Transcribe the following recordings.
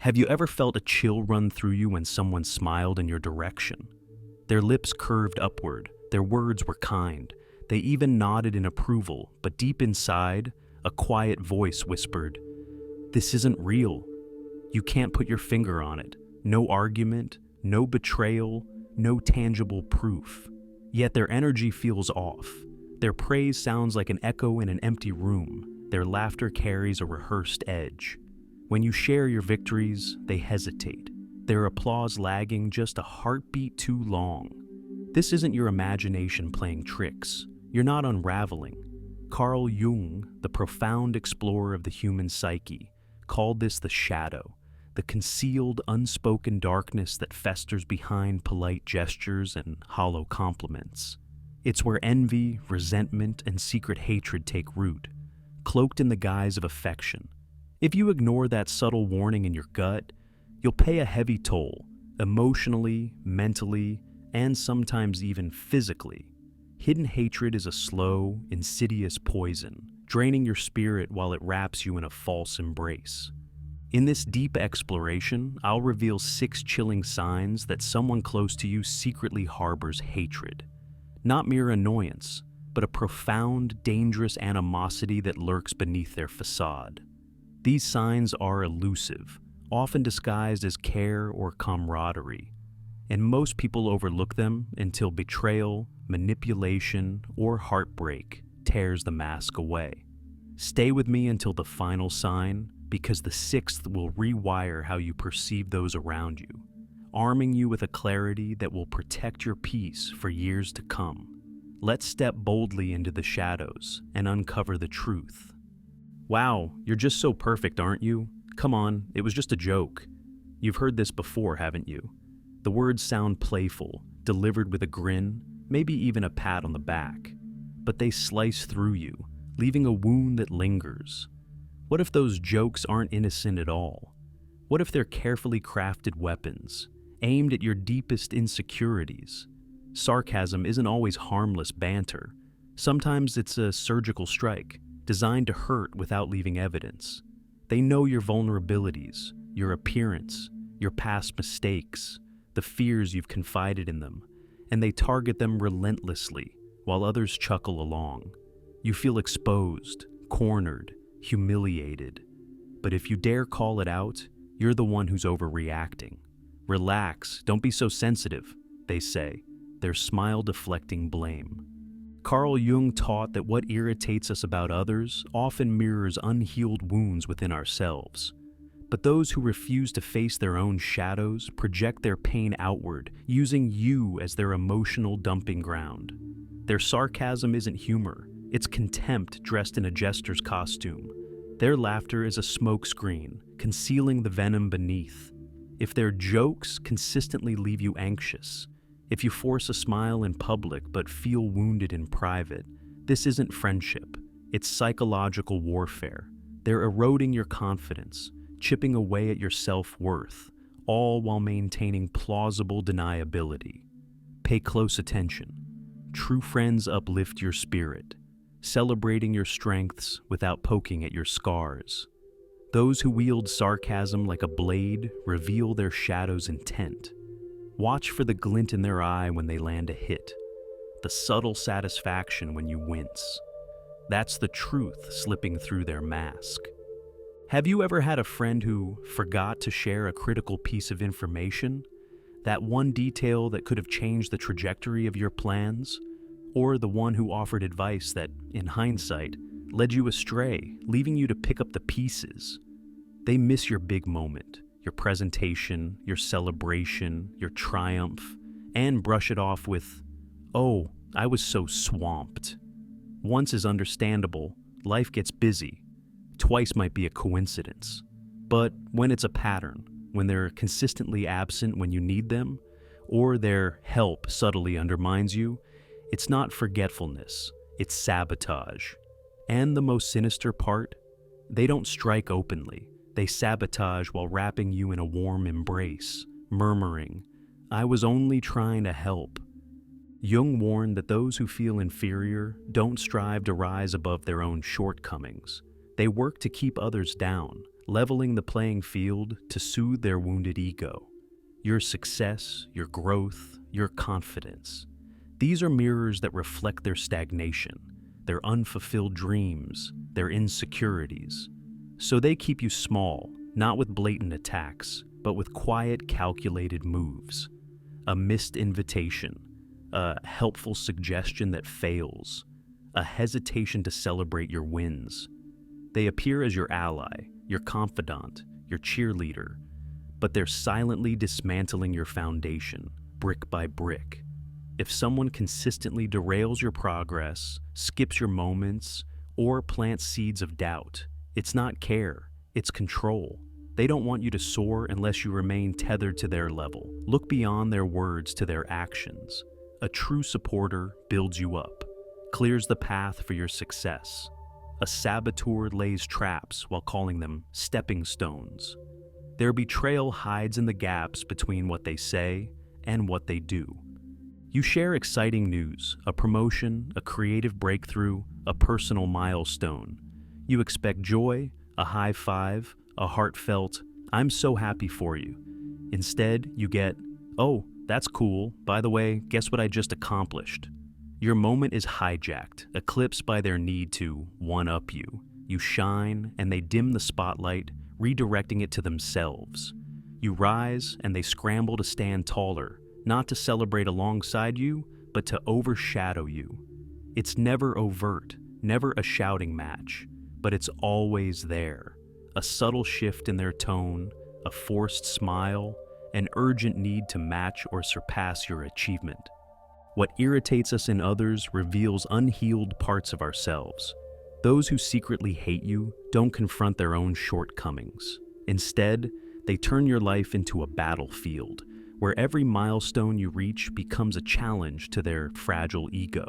Have you ever felt a chill run through you when someone smiled in your direction? Their lips curved upward, their words were kind, they even nodded in approval, but deep inside, a quiet voice whispered, "This isn't real." You can't put your finger on it. No argument, no betrayal, no tangible proof. Yet their energy feels off. Their praise sounds like an echo in an empty room. Their laughter carries a rehearsed edge. When you share your victories, they hesitate, their applause lagging just a heartbeat too long. This isn't your imagination playing tricks. You're not unraveling. Carl Jung, the profound explorer of the human psyche, called this the shadow, the concealed, unspoken darkness that festers behind polite gestures and hollow compliments. It's where envy, resentment, and secret hatred take root, cloaked in the guise of affection. If you ignore that subtle warning in your gut, you'll pay a heavy toll, emotionally, mentally, and sometimes even physically. Hidden hatred is a slow, insidious poison, draining your spirit while it wraps you in a false embrace. In this deep exploration, I'll reveal 6 chilling signs that someone close to you secretly harbors hatred. Not mere annoyance, but a profound, dangerous animosity that lurks beneath their facade. These signs are elusive, often disguised as care or camaraderie, and most people overlook them until betrayal, manipulation, or heartbreak tears the mask away. Stay with me until the final sign, because the 6th will rewire how you perceive those around you, arming you with a clarity that will protect your peace for years to come. Let's step boldly into the shadows and uncover the truth. "Wow, you're just so perfect, aren't you? Come on, it was just a joke." You've heard this before, haven't you? The words sound playful, delivered with a grin, maybe even a pat on the back. But they slice through you, leaving a wound that lingers. What if those jokes aren't innocent at all? What if they're carefully crafted weapons, aimed at your deepest insecurities? Sarcasm isn't always harmless banter. Sometimes it's a surgical strike, designed to hurt without leaving evidence. They know your vulnerabilities, your appearance, your past mistakes, the fears you've confided in them, and they target them relentlessly while others chuckle along. You feel exposed, cornered, humiliated. But if you dare call it out, you're the one who's overreacting. "Relax, don't be so sensitive," they say, their smile deflecting blame. Carl Jung taught that what irritates us about others often mirrors unhealed wounds within ourselves. But those who refuse to face their own shadows project their pain outward, using you as their emotional dumping ground. Their sarcasm isn't humor, it's contempt dressed in a jester's costume. Their laughter is a smokescreen, concealing the venom beneath. If their jokes consistently leave you anxious, if you force a smile in public but feel wounded in private, this isn't friendship, it's psychological warfare. They're eroding your confidence, chipping away at your self-worth, all while maintaining plausible deniability. Pay close attention. True friends uplift your spirit, celebrating your strengths without poking at your scars. Those who wield sarcasm like a blade reveal their shadow's intent. Watch for the glint in their eye when they land a hit, the subtle satisfaction when you wince. That's the truth slipping through their mask. Have you ever had a friend who forgot to share a critical piece of information? That one detail that could have changed the trajectory of your plans? Or the one who offered advice that, in hindsight, led you astray, leaving you to pick up the pieces? They miss your big moment, your presentation, your celebration, your triumph, and brush it off with, "Oh, I was so swamped." Once is understandable, life gets busy. Twice might be a coincidence. But when it's a pattern, when they're consistently absent when you need them, or their help subtly undermines you, it's not forgetfulness, it's sabotage. And the most sinister part? They don't strike openly. They sabotage while wrapping you in a warm embrace, murmuring, "I was only trying to help." Jung warned that those who feel inferior don't strive to rise above their own shortcomings. They work to keep others down, leveling the playing field to soothe their wounded ego. Your success, your growth, your confidence. These are mirrors that reflect their stagnation, their unfulfilled dreams, their insecurities. So they keep you small, not with blatant attacks, but with quiet, calculated moves. A missed invitation, a helpful suggestion that fails, a hesitation to celebrate your wins. They appear as your ally, your confidant, your cheerleader, but they're silently dismantling your foundation, brick by brick. If someone consistently derails your progress, skips your moments, or plants seeds of doubt, it's not care, it's control. They don't want you to soar unless you remain tethered to their level. Look beyond their words to their actions. A true supporter builds you up, clears the path for your success. A saboteur lays traps while calling them stepping stones. Their betrayal hides in the gaps between what they say and what they do. You share exciting news, a promotion, a creative breakthrough, a personal milestone. You expect joy, a high five, a heartfelt, "I'm so happy for you." Instead, you get, "Oh, that's cool. By the way, guess what I just accomplished?" Your moment is hijacked, eclipsed by their need to one-up you. You shine, and they dim the spotlight, redirecting it to themselves. You rise, and they scramble to stand taller, not to celebrate alongside you, but to overshadow you. It's never overt, never a shouting match, but it's always there. A subtle shift in their tone, a forced smile, an urgent need to match or surpass your achievement. What irritates us in others reveals unhealed parts of ourselves. Those who secretly hate you don't confront their own shortcomings. Instead, they turn your life into a battlefield, where every milestone you reach becomes a challenge to their fragile ego.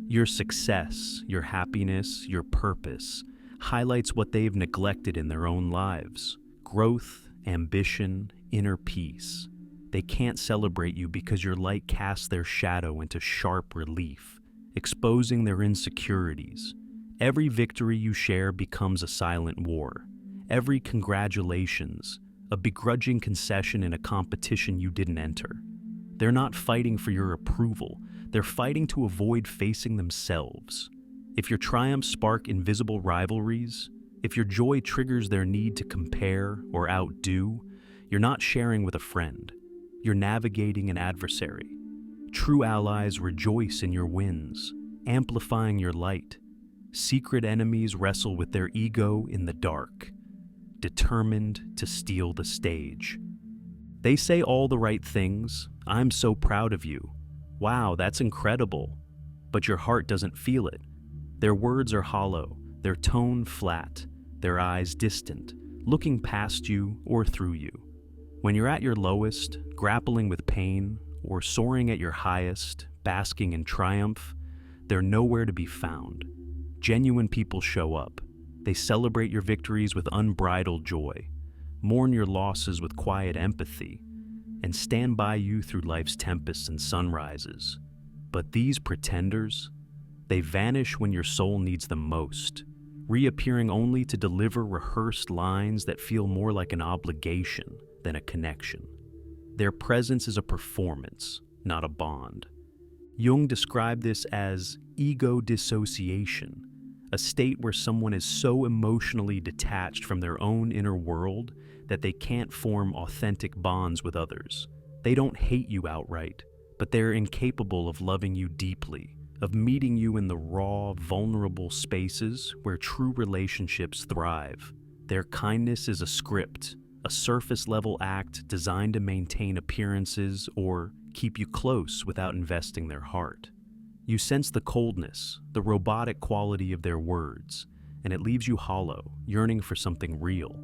Your success, your happiness, your purpose highlights what they've neglected in their own lives: growth, ambition, inner peace. They can't celebrate you because your light casts their shadow into sharp relief, exposing their insecurities. Every victory you share becomes a silent war. Every congratulations, a begrudging concession in a competition you didn't enter. They're not fighting for your approval, they're fighting to avoid facing themselves. If your triumphs spark invisible rivalries, if your joy triggers their need to compare or outdo, you're not sharing with a friend. You're navigating an adversary. True allies rejoice in your wins, amplifying your light. Secret enemies wrestle with their ego in the dark, determined to steal the stage. They say all the right things. "I'm so proud of you." "Wow, that's incredible." But your heart doesn't feel it. Their words are hollow, their tone flat, their eyes distant, looking past you or through you. When you're at your lowest, grappling with pain, or soaring at your highest, basking in triumph, they're nowhere to be found. Genuine people show up. They celebrate your victories with unbridled joy, mourn your losses with quiet empathy, and stand by you through life's tempests and sunrises. But these pretenders, they vanish when your soul needs them most, reappearing only to deliver rehearsed lines that feel more like an obligation than a connection. Their presence is a performance, not a bond. Jung described this as ego dissociation, a state where someone is so emotionally detached from their own inner world that they can't form authentic bonds with others. They don't hate you outright, but they're incapable of loving you deeply, of meeting you in the raw, vulnerable spaces where true relationships thrive. Their kindness is a script, a surface-level act designed to maintain appearances or keep you close without investing their heart. You sense the coldness, the robotic quality of their words, and it leaves you hollow, yearning for something real.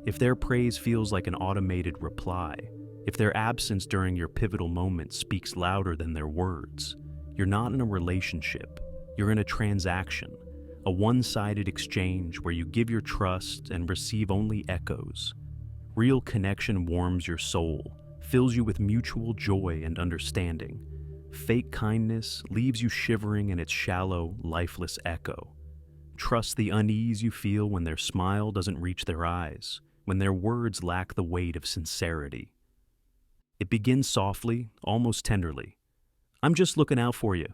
If their praise feels like an automated reply, if their absence during your pivotal moment speaks louder than their words, you're not in a relationship, you're in a transaction, a one-sided exchange where you give your trust and receive only echoes. Real connection warms your soul, fills you with mutual joy and understanding. Fake kindness leaves you shivering in its shallow, lifeless echo. Trust the unease you feel when their smile doesn't reach their eyes, when their words lack the weight of sincerity. It begins softly, almost tenderly. I'm just looking out for you.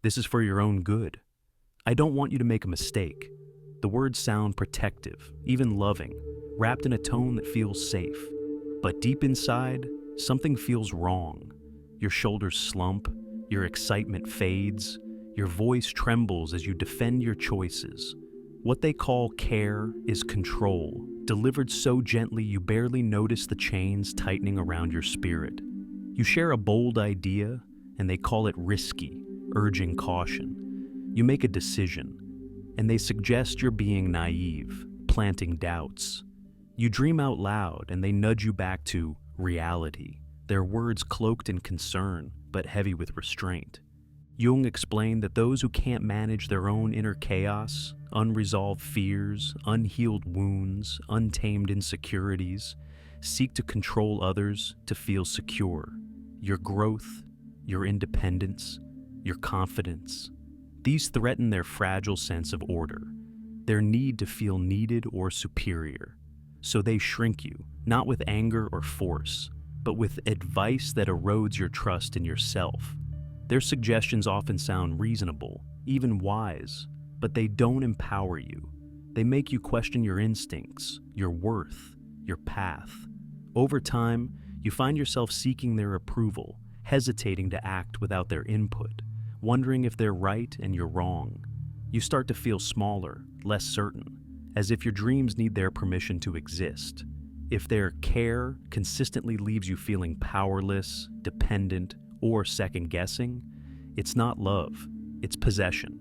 This is for your own good. I don't want you to make a mistake. The words sound protective, even loving, wrapped in a tone that feels safe. But deep inside, something feels wrong. Your shoulders slump, your excitement fades, your voice trembles as you defend your choices. What they call care is control, delivered so gently you barely notice the chains tightening around your spirit. You share a bold idea, and they call it risky, urging caution. You make a decision, and they suggest you're being naive, planting doubts. You dream out loud, and they nudge you back to reality, their words cloaked in concern, but heavy with restraint. Jung explained that those who can't manage their own inner chaos, unresolved fears, unhealed wounds, untamed insecurities, seek to control others to feel secure. Your growth, your independence, your confidence. These threaten their fragile sense of order, their need to feel needed or superior. So they shrink you, not with anger or force, but with advice that erodes your trust in yourself. Their suggestions often sound reasonable, even wise, but they don't empower you. They make you question your instincts, your worth, your path. Over time, you find yourself seeking their approval, hesitating to act without their input, wondering if they're right and you're wrong. You start to feel smaller, less certain, as if your dreams need their permission to exist. If their care consistently leaves you feeling powerless, dependent, or second-guessing, it's not love, it's possession.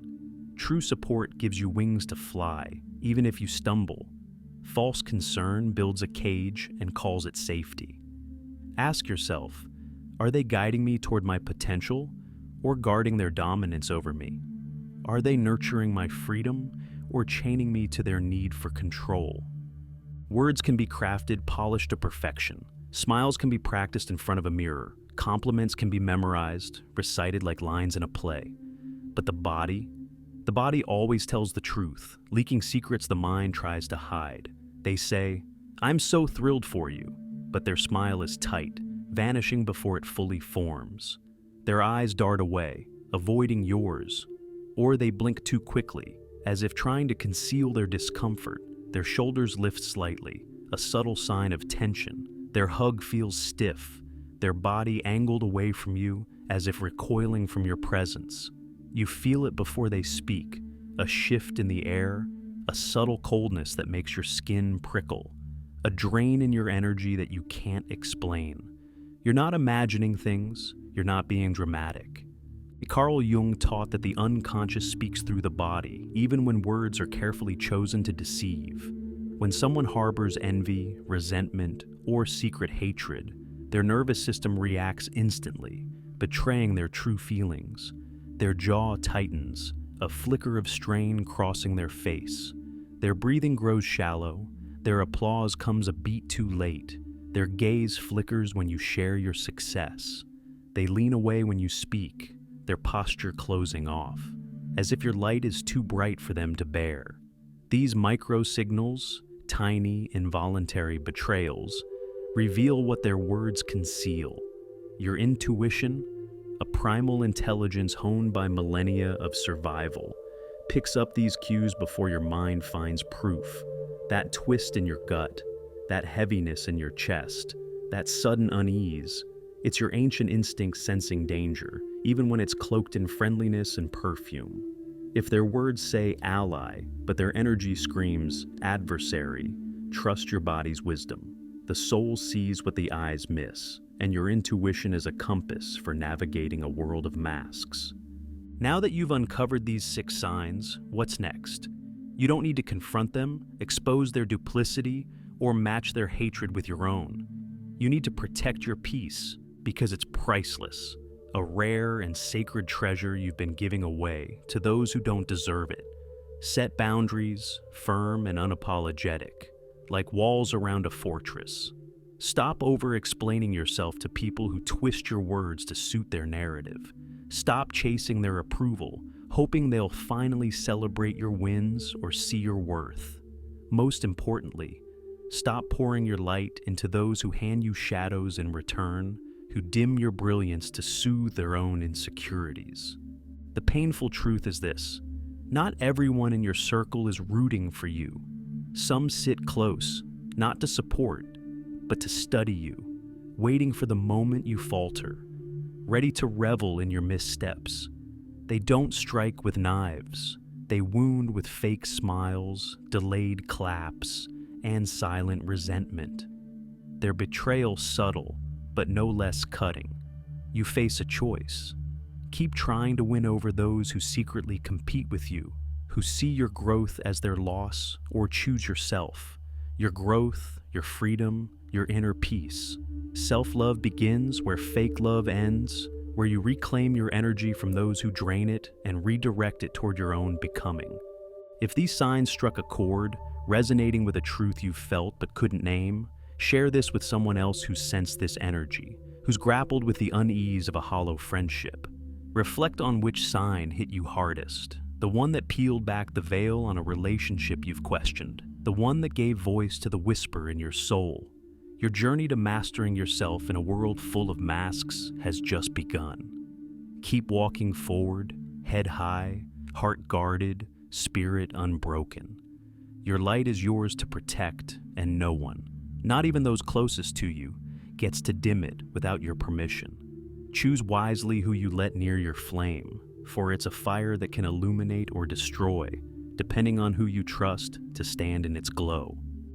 True support gives you wings to fly, even if you stumble. False concern builds a cage and calls it safety. Ask yourself, are they guiding me toward my potential or guarding their dominance over me? Are they nurturing my freedom or chaining me to their need for control? Words can be crafted, polished to perfection. Smiles can be practiced in front of a mirror. Compliments can be memorized, recited like lines in a play. But the body always tells the truth, leaking secrets the mind tries to hide. They say, I'm so thrilled for you, but their smile is tight, vanishing before it fully forms. Their eyes dart away, avoiding yours, or they blink too quickly, as if trying to conceal their discomfort. Their shoulders lift slightly, a subtle sign of tension. Their hug feels stiff, their body angled away from you as if recoiling from your presence. You feel it before they speak, a shift in the air, a subtle coldness that makes your skin prickle, a drain in your energy that you can't explain. You're not imagining things, you're not being dramatic. Carl Jung taught that the unconscious speaks through the body, even when words are carefully chosen to deceive. When someone harbors envy, resentment, or secret hatred, their nervous system reacts instantly, betraying their true feelings. Their jaw tightens, a flicker of strain crossing their face. Their breathing grows shallow, their applause comes a beat too late. Their gaze flickers when you share your success. They lean away when you speak, their posture closing off, as if your light is too bright for them to bear. These micro-signals, tiny, involuntary betrayals, reveal what their words conceal. Your intuition, a primal intelligence honed by millennia of survival, picks up these cues before your mind finds proof. That twist in your gut, that heaviness in your chest, that sudden unease, it's your ancient instinct sensing danger, even when it's cloaked in friendliness and perfume. If their words say ally, but their energy screams adversary, trust your body's wisdom. The soul sees what the eyes miss, and your intuition is a compass for navigating a world of masks. Now that you've uncovered these 6 signs, what's next? You don't need to confront them, expose their duplicity, or match their hatred with your own. You need to protect your peace, because it's priceless, a rare and sacred treasure you've been giving away to those who don't deserve it. Set boundaries, firm and unapologetic, like walls around a fortress. Stop over-explaining yourself to people who twist your words to suit their narrative. Stop chasing their approval, hoping they'll finally celebrate your wins or see your worth. Most importantly, stop pouring your light into those who hand you shadows in return, who dim your brilliance to soothe their own insecurities. The painful truth is this: not everyone in your circle is rooting for you. Some sit close, not to support, but to study you, waiting for the moment you falter, ready to revel in your missteps. They don't strike with knives. They wound with fake smiles, delayed claps, and silent resentment. Their betrayal subtle, but no less cutting. You face a choice. Keep trying to win over those who secretly compete with you, who see your growth as their loss, or choose yourself. Your growth, your freedom, your inner peace. Self-love begins where fake love ends, where you reclaim your energy from those who drain it and redirect it toward your own becoming. If these signs struck a chord, resonating with a truth you felt but couldn't name, share this with someone else who sensed this energy, who's grappled with the unease of a hollow friendship. Reflect on which sign hit you hardest, the one that peeled back the veil on a relationship you've questioned, the one that gave voice to the whisper in your soul. Your journey to mastering yourself in a world full of masks has just begun. Keep walking forward, head high, heart guarded, spirit unbroken. Your light is yours to protect, and no one, not even those closest to you, gets to dim it without your permission. Choose wisely who you let near your flame, for it's a fire that can illuminate or destroy, depending on who you trust to stand in its glow.